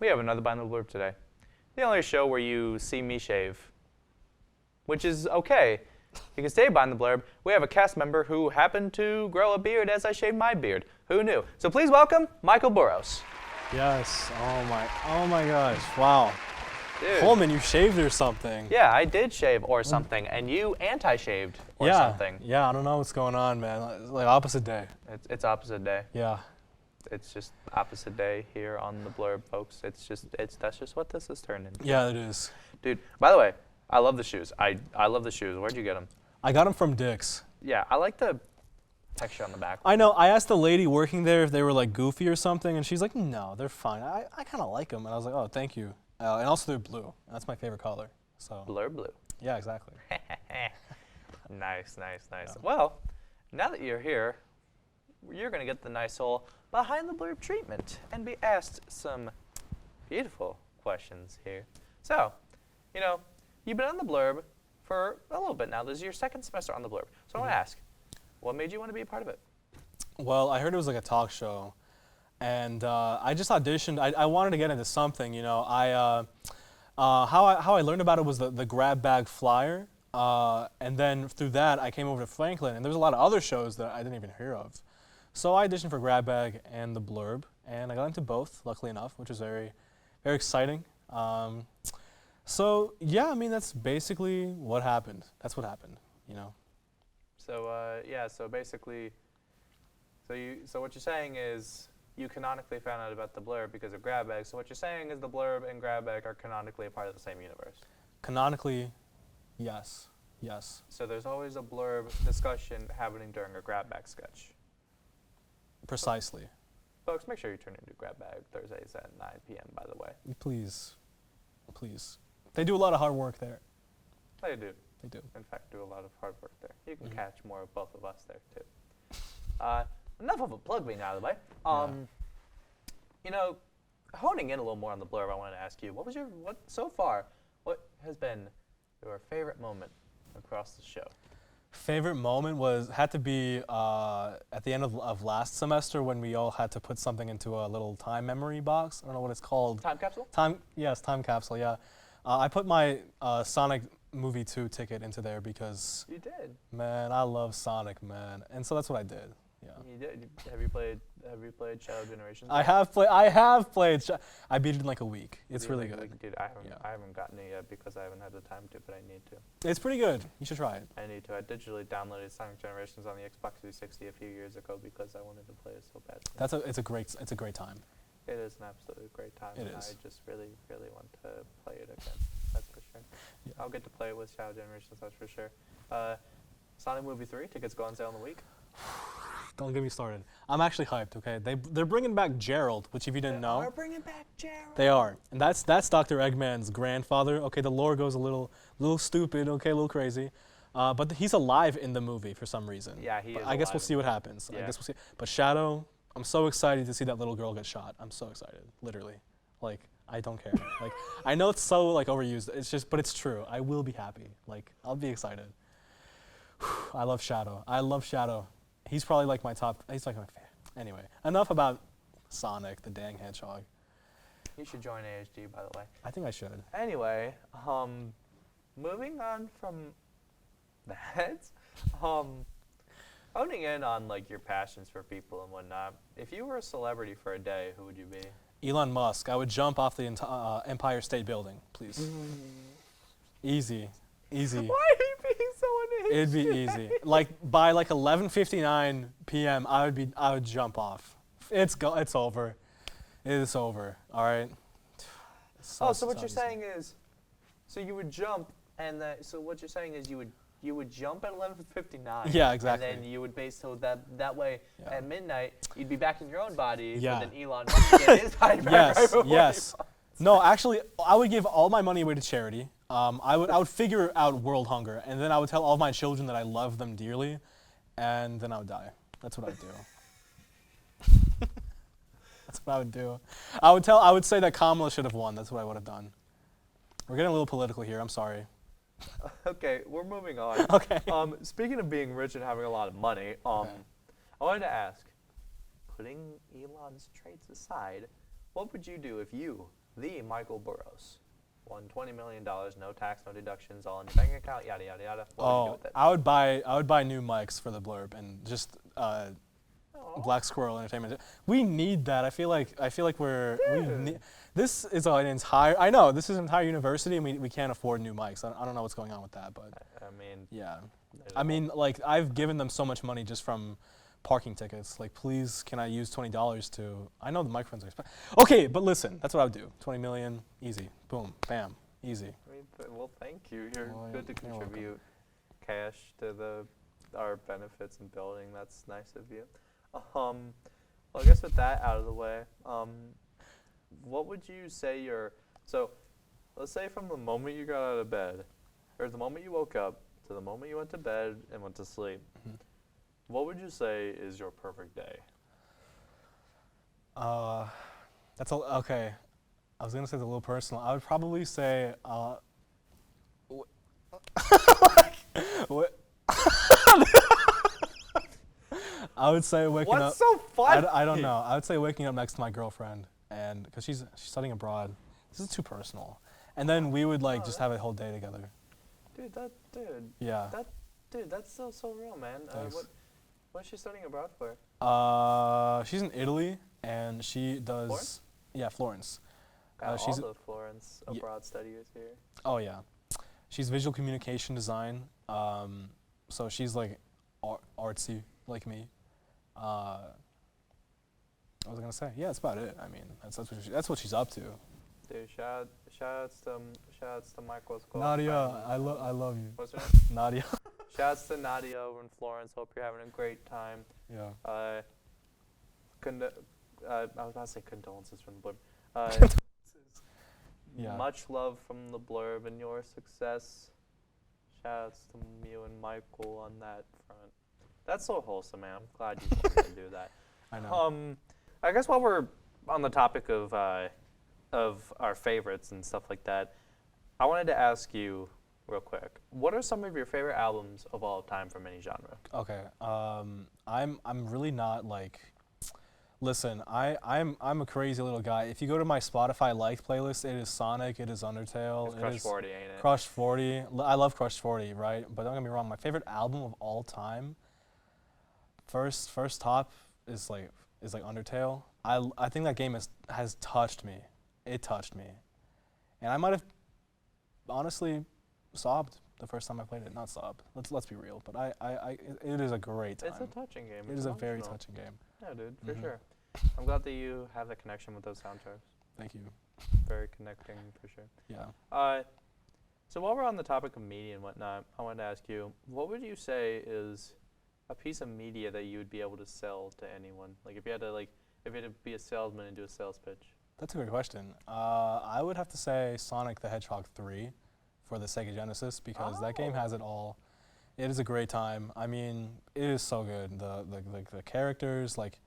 We have another Behind the Blurb today. The only show where you see me shave, which is okay, because today Behind the Blurb, we have a cast member who happened to grow a beard as I shaved my beard. Who knew? So please welcome Michael Burrows. Yes. Oh my gosh. Wow. Dude. Coleman, you shaved or something. Yeah, I did shave or something, and you anti-shaved or something. Yeah, I don't know what's going on, man. It's like opposite day. It's opposite day. Yeah. It's just opposite day here on the Blurb, folks. That's just what this has turned into. Yeah, it is. Dude, by the way, I love the shoes. I love the shoes. Where'd you get them? I got them from Dick's. Yeah, I like the texture on the back. I know. I asked the lady working there if they were like goofy or something, and she's like, no, they're fine. I kind of like them. And I was like, oh, thank you. And also they're blue. That's my favorite color. So. Blurb blue. Yeah, exactly. Nice. Yeah. Yeah. Well, now that you're here, you're going to get the nice old Behind the Blurb treatment and be asked some beautiful questions here. So, you've been on the Blurb for a little bit now. This is your second semester on the Blurb. So I want to ask, what made you want to be a part of it? Well, I heard it was like a talk show, and I just auditioned. I wanted to get into something, how I learned about it was the grab bag flyer, and then through that I came over to Franklin, and there's a lot of other shows that I didn't even hear of. So I auditioned for Grab Bag and the Blurb, and I got into both, luckily enough, which was very, very exciting. So yeah, I mean that's basically what happened. That's what happened, So so basically, so what you're saying is you canonically found out about the Blurb because of Grab Bag. So what you're saying is the Blurb and Grab Bag are canonically a part of the same universe. Canonically, yes. So there's always a Blurb discussion happening during a Grab Bag sketch. Precisely. Folks, make sure you tune into Grab Bag Thursdays at 9 p.m., by the way. Please. They do a lot of hard work there. They do. They do. In fact, do a lot of hard work there. You can catch more of both of us there, too. Enough of a plug being out of the way. Honing in a little more on the Blurb, I wanted to ask you, what has been your favorite moment across the show? Favorite moment had to be at the end of last semester when we all had to put something into a little time memory box. I don't know what it's called. Time capsule? Yes, time capsule, yeah. I put my Sonic Movie 2 ticket into there because... You did? Man, I love Sonic, man. And so that's what I did, yeah. You did? Have you played Shadow Generations? I have played. I beat it in like a week. It's really good. Dude, I haven't gotten it yet because I haven't had the time to, but I need to. It's pretty good. You should try it. I need to. I digitally downloaded Sonic Generations on the Xbox 360 a few years ago because I wanted to play it so badly. It's a great time. It is an absolutely great time. It is. I just really, really want to play it again. That's for sure. Yeah. I'll get to play it with Shadow Generations, that's for sure. Sonic Movie 3, tickets go on sale in the week. Don't get me started. I'm actually hyped, okay? They're bringing back Gerald, which if you didn't know. They're bringing back Gerald. They are. And that's Dr. Eggman's grandfather. Okay, the lore goes a little stupid, okay, a little crazy. But he's alive in the movie for some reason. Yeah, he is I guess we'll see what happens. Yeah. I guess we'll see. But Shadow, I'm so excited to see that little girl get shot. I'm so excited, literally. Like, I don't care. Like, I know it's so like overused. It's just, but it's true. I will be happy. Like, I'll be excited. I love Shadow. He's probably like my top. He's like my favorite. Anyway, enough about Sonic, the dang hedgehog. You should join ASG, by the way. I think I should. Anyway, moving on from that, honing in on like your passions for people and whatnot. If you were a celebrity for a day, who would you be? Elon Musk. I would jump off the Empire State Building, please. Easy. Why are you being so uneasy? It'd be easy. Like by like 11:59 p.m. I would jump off. It's over. It is over. All right. So what you're saying is, so you would jump, so what you're saying is you would jump at 11:59. Yeah, exactly. And then you would base so that way at midnight you'd be back in your own body. Yeah. But then Elon Musk would get his body back. Yes. No, actually, I would give all my money away to charity. I would figure out world hunger, and then I would tell all my children that I love them dearly, and then I would die. That's what I would do. That's what I would do. I would say that Kamala should have won. That's what I would have done. We're getting a little political here. I'm sorry. Okay, we're moving on. Okay. Speaking of being rich and having a lot of money, I wanted to ask, putting Elon's traits aside, what would you do if you the Michael Burrows won $20 million, no tax, no deductions, all in your bank account, yada yada yada. What would you do with it? I would buy new mics for the Blurb and just Black Squirrel Entertainment. We need that. I feel like this is an entire. I know this is an entire university, and we can't afford new mics. I don't know what's going on with that, but I mean, yeah. I mean, like I've given them so much money just from parking tickets. Like, please, can I use $20 to? I know the microphones are expensive. Okay, but listen, that's what I would do. 20 million, easy, boom, bam, easy. I mean, well, thank you. You're Well, good to you're welcome. contribute cash to our benefits in building. That's nice of you. Well, I guess with that out of the way, what would you say so let's say from the moment you got out of bed, or the moment you woke up to the moment you went to bed and went to sleep, what would you say is your perfect day? Okay. I was gonna say it's a little personal. I would probably say what? I would say waking up. What's so funny? I don't know. I would say waking up next to my girlfriend, and because she's studying abroad. This is too personal. And then we would just have a whole day together. Dude. Yeah. That's so real, man. Thanks. What's she studying abroad for? She's in Italy, and she does. Florence? Yeah, Florence. Got she's all the Florence abroad studiers here. Oh yeah, she's visual communication design. So she's like artsy like me. What was I gonna say? Yeah, that's about it. I mean, that's what she's up to. Dude, shoutouts to Michael's Nadia, I love you. What's her name? Nadia. Shouts to Nadia over in Florence. Hope you're having a great time. Yeah. I was about to say condolences from the Blurb. Yeah. Much love from the Blurb and your success. Shouts to you and Michael on that front. That's so wholesome, man. I'm glad you wanted to do that. I know. I guess while we're on the topic of our favorites and stuff like that, I wanted to ask you real quick. What are some of your favorite albums of all time from any genre? Okay. I'm really not like. Listen, I'm a crazy little guy. If you go to my Spotify liked playlist, it is Sonic, it is Undertale, It's Crush 40, ain't it? Crush 40. I love Crush 40, right? But don't get me wrong, my favorite album of all time, first top is like Undertale. I think that game has touched me. It touched me, and I might have honestly sobbed the first time I played it. Not sobbed. Let's be real. But it is a great time. It's a touching game. It is a very touching game. Yeah, dude, for sure. I'm glad that you have that connection with those soundtracks. Thank you. Very connecting, for sure. Yeah. So while we're on the topic of media and whatnot, I wanted to ask you, what would you say is a piece of media that you would be able to sell to anyone? Like if you had to be a salesman and do a sales pitch. That's a great question. I would have to say Sonic the Hedgehog 3 for the Sega Genesis because that game has it all. It is a great time. I mean, it is so good. The characters, like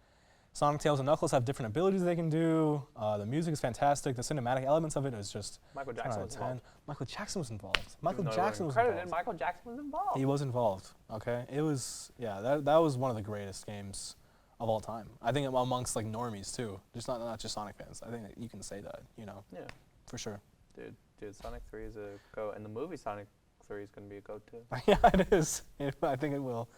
Sonic, Tails, and Knuckles have different abilities they can do. The music is fantastic. The cinematic elements of it is just Michael 10 Jackson out of was 10. involved. Michael Jackson was involved. Michael Even though Jackson he was wasn't involved. credited, Michael Jackson was involved. He was involved. Okay, it was that was one of the greatest games of all time. I think amongst like normies too, just not just Sonic fans. I think that you can say that, you know. Yeah. For sure. Dude, Sonic 3 is a go, and the movie Sonic 3 is going to be a go too. Yeah, it is. I think it will.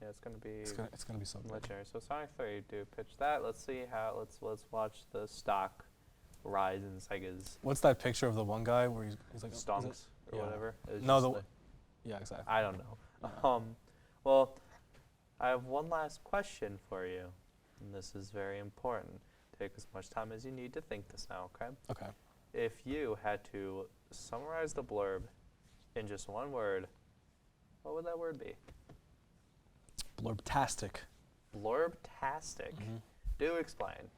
Yeah, it's going to be. It's gonna be something. legendary. So Sonic 3, dude, pitch that. Let's see how. Let's watch the stock rise in Sega's What's that picture of the one guy where he's like stonks or yeah. whatever? It's No, just the yeah, exactly. I don't know. Yeah. Well, I have one last question for you, and this is very important. Take as much time as you need to think this now, okay? Okay. If you had to summarize the Blurb in just one word, what would that word be? Blurbtastic. Blurbtastic. Do explain.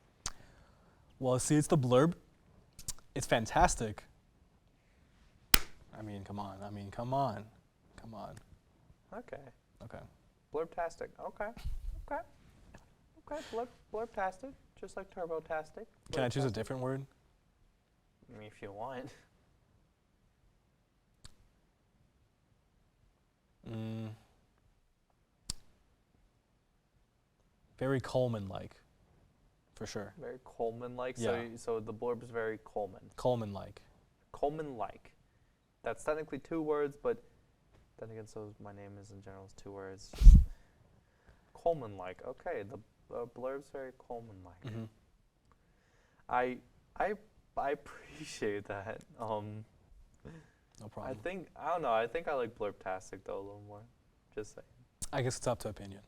Well, see, it's the Blurb. It's fantastic. I mean, come on. Okay. Okay. Blurbtastic. Okay. Blurbtastic. Just like Turbotastic. Can I choose a Blurbtastic. different word? I mean, if you want. Very Coleman-like. for sure. Very Coleman-like. Yeah. So the blurb is very Coleman. Coleman-like. Coleman-like. That's technically 2 words, but then again, so my name is in general is 2 words. Just Coleman-like. Okay, the blurb's very Coleman-like. Mm-hmm. I appreciate that. No problem. I don't know. I think I like Blurbtastic though a little more. Just saying. I guess it's up to opinion.